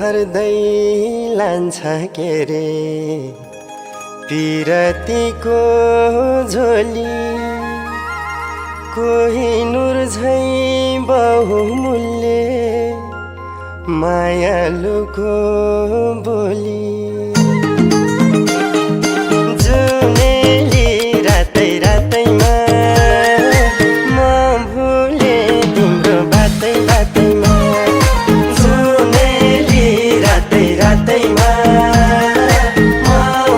भर्दै लान्छ के रे पिरतीको झोली कोहिनुर झैं बहुमूल्य मायालुको बोली जुनेली रातै रातैमा म भुले तिम्रो बातै बातैमा जुनेली रातै रातैमा म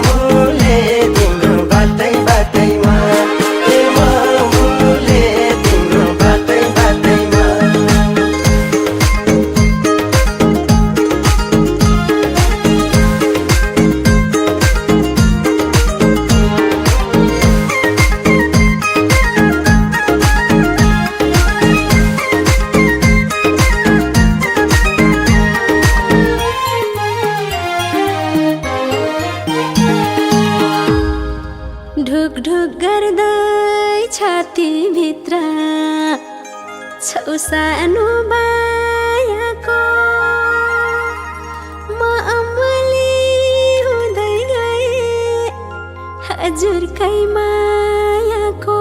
भुले तिम्रो बातै बातैमा म भुले तिम्रो बातै बातैमा ढुक ढुक गर्दै छातीभित्र छौ सानो मायाको म अमली हुँदै गए हजुरकै मायाको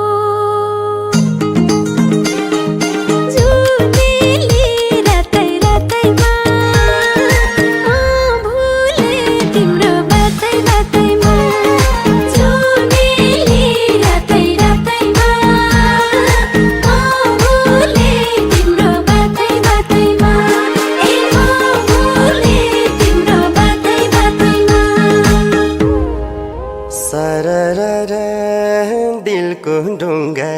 जुनेली रातै रातैमा म भुले तिम्रो बातै बातैमा सररर दिलको ढुङ्गा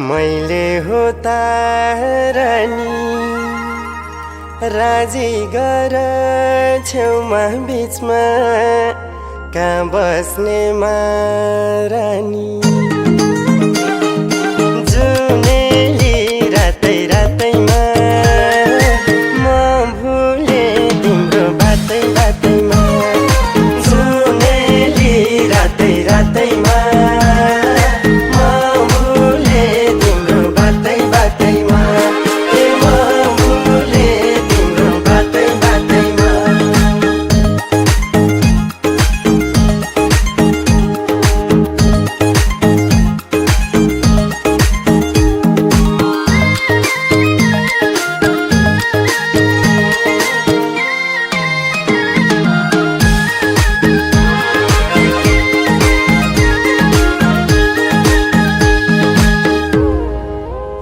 मैले हो तारानी राजी गर छेउमा बिचमा कहाँ बस्ने महारानी जुनेली रातै रातैमा म भुले तिम्रो बातै बातैमा रातै रातैमा म भुले तिम्रो बातै बातैमा म भुले तिम्रो बातै बातैमा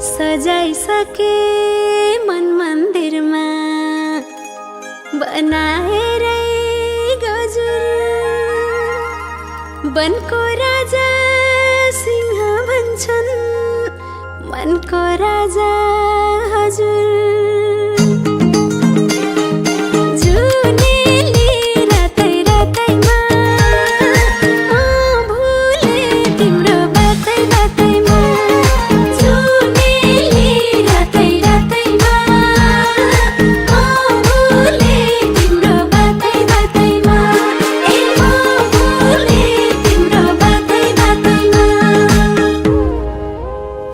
सजाइसके मन मन्दिरमा बनाएरै गजुर वनको राजा सिंह भन्छन् मनको राजा हजुर जुनेली रातै रातैमा म भुले तिम्रो बातै बातैमा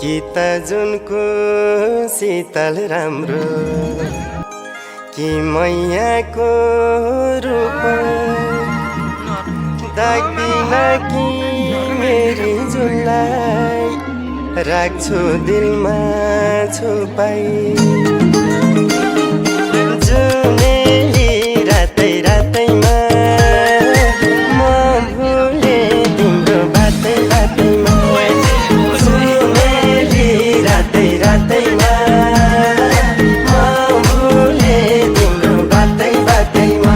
कि त जुनको शीतल राम्रो कि मैयाको रूप दाग्दिन कि मेरी जुनलाई राख्छु दिलमा छुपाई जुनेली रातै रातैमा म भुले तिम्रो बातै बातैमा रातै रातैमा म भुले तिम्रो बातै बातैमा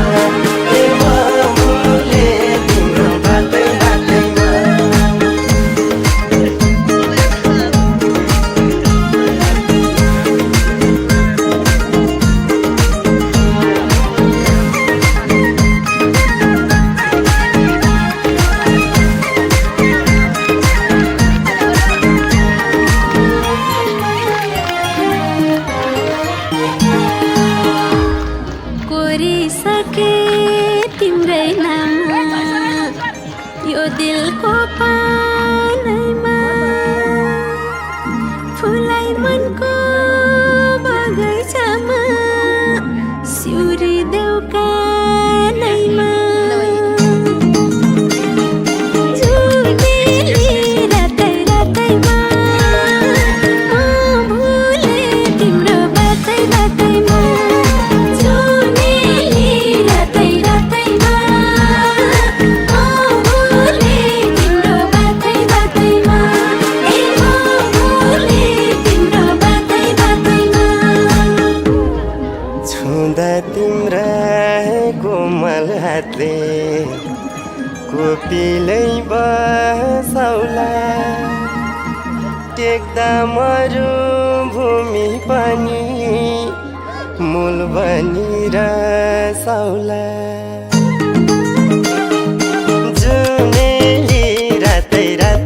म भुले तिम्रो बातै बातैमा मरुभूमि पनि मूल बनिर सौला